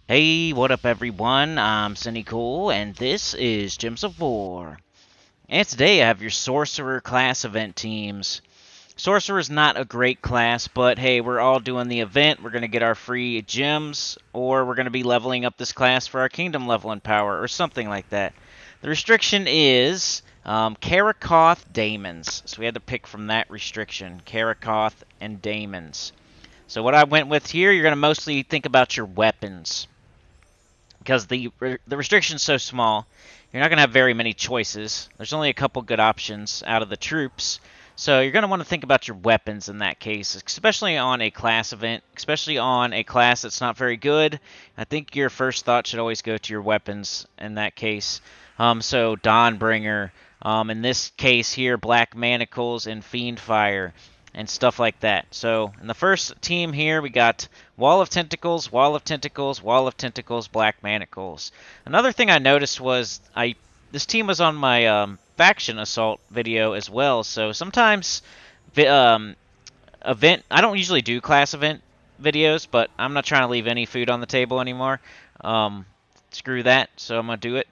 Hey, what up everyone? I'm Sinnycool, and this is Gems of War. And today I have your Sorcerer class event teams. Sorcerer is not a great class, but hey, we're all doing the event. We're going to get our free gems, or we're going to be leveling up this class for our kingdom level and power, or something like that. The restriction is Karakoth Daemons. So we had to pick from that restriction, Karakoth and Daemons. So what I went with here, you're going to mostly think about your weapons, because the restriction's so small, you're not going to have very many choices. There's only a couple good options out of the troops. So you're going to want to think about your weapons in that case, especially on a class event, especially on a class that's not very good. I think your first thought should always go to your weapons in that case. So Dawnbringer, in this case here, Black Manacles and Fiendfire, and stuff like that. So in the first team here, we got Wall of Tentacles, Wall of Tentacles, Wall of Tentacles, Black Manacles. Another thing I noticed was this team was on my faction assault video as well. So sometimes event, I don't usually do class event videos, but I'm not trying to leave any food on the table anymore. Screw that, so I'm gonna do it.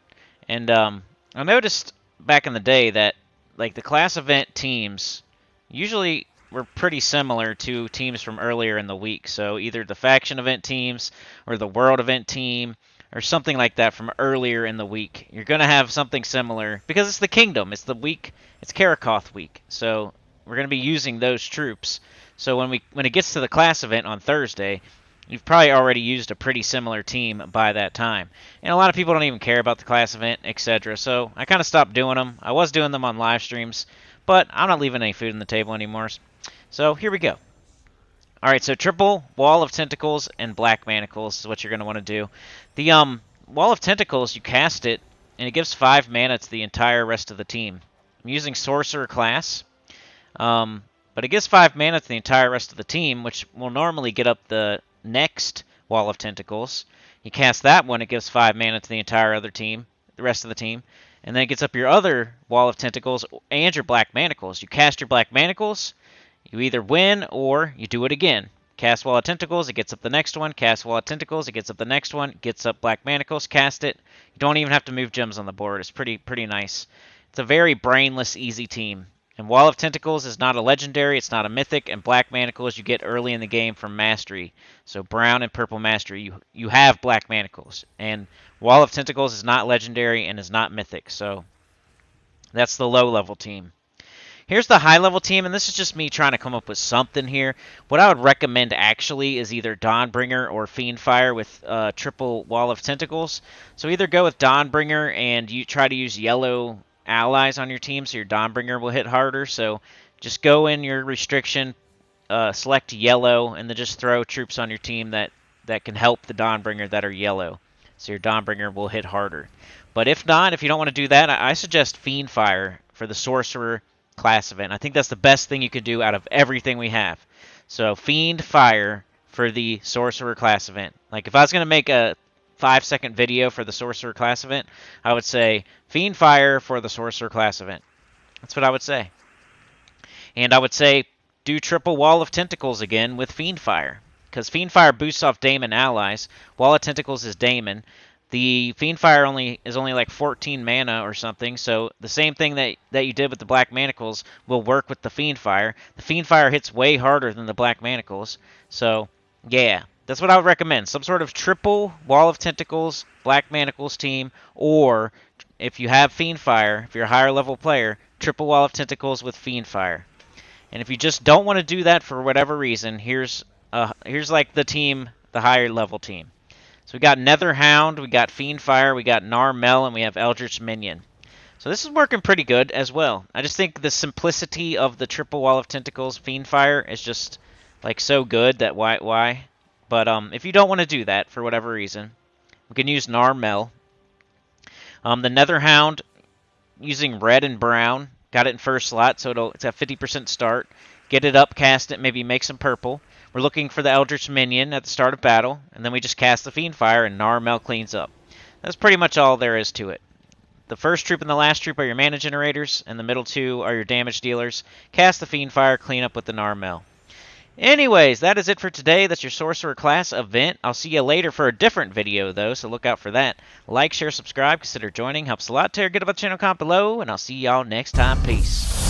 And I noticed back in the day that like the class event teams usually were pretty similar to teams from earlier in the week. So either the faction event teams or the world event team or something like that from earlier in the week. You're going to have something similar because it's the kingdom. It's the week. It's Karakoth week. So we're going to be using those troops. So when it gets to the class event on Thursday, you've probably already used a pretty similar team by that time. And a lot of people don't even care about the class event, etc. So I kind of stopped doing them. I was doing them on live streams, but I'm not leaving any food on the table anymore. So here we go. Alright, so triple Wall of Tentacles and Black Manacles is what you're going to want to do. The Wall of Tentacles, you cast it, and it gives 5 mana to the entire rest of the team. I'm using Sorcerer class, but it gives 5 mana to the entire rest of the team, which will normally get up the next Wall of Tentacles. You cast that one, it gives 5 mana to the entire other team, the rest of the team. And then it gets up your other Wall of Tentacles and your Black Manacles. You cast your Black Manacles, you either win or you do it again. Cast Wall of Tentacles, it gets up the next one. Cast Wall of Tentacles, it gets up the next one. Gets up Black Manacles, cast it. You don't even have to move gems on the board. It's pretty nice. It's a very brainless, easy team. And Wall of Tentacles is not a legendary, it's not a mythic, and Black Manacles you get early in the game from Mastery. So brown and purple Mastery, you have Black Manacles. And Wall of Tentacles is not legendary and is not mythic. So that's the low level team. Here's the high-level team, and this is just me trying to come up with something here. What I would recommend actually is either Dawnbringer or Fiendfire with triple Wall of Tentacles. So either go with Dawnbringer and you try to use yellow allies on your team so your Dawnbringer will hit harder. So just go in your restriction, select yellow, and then just throw troops on your team that can help the Dawnbringer that are yellow. So your Dawnbringer will hit harder. But if not, if you don't want to do that, I suggest Fiendfire for the Sorcerer class event. I think that's the best thing you could do out of everything we have. So Fiendfire for the Sorcerer class event. Like if I was going to make a 5-second video for the Sorcerer class event, I would say Fiendfire for the Sorcerer class event. That's what I would say. And I would say do triple Wall of Tentacles again with Fiendfire, because Fiendfire boosts off Daemon allies. Wall of Tentacles is Daemon. The Fiendfire is only like 14 mana or something, so the same thing that you did with the Black Manacles will work with the Fiendfire. The Fiendfire hits way harder than the Black Manacles, so yeah, that's what I would recommend. Some sort of triple Wall of Tentacles, Black Manacles team, or if you have Fiendfire, if you're a higher level player, triple Wall of Tentacles with Fiendfire. And if you just don't want to do that for whatever reason, here's like the team, the higher level team. So we got Netherhound, we got Fiendfire, we got Narmel, and we have Eldritch Minion. So this is working pretty good as well. I just think the simplicity of the triple Wall of Tentacles Fiendfire is just like so good that why? But if you don't want to do that for whatever reason, we can use Narmel. The Netherhound, using red and brown, got it in first slot, so it's a 50% start. Get it up, cast it, maybe make some purple. We're looking for the Eldritch Minion at the start of battle, and then we just cast the Fiendfire, and Narmel cleans up. That's pretty much all there is to it. The first troop and the last troop are your mana generators, and the middle two are your damage dealers. Cast the Fiendfire, clean up with the Narmel. Anyways, that is it for today. That's your Sorcerer class event. I'll see you later for a different video, though, so look out for that. Like, share, subscribe, consider joining. Helps a lot. Get about the channel comment below, and I'll see y'all next time. Peace.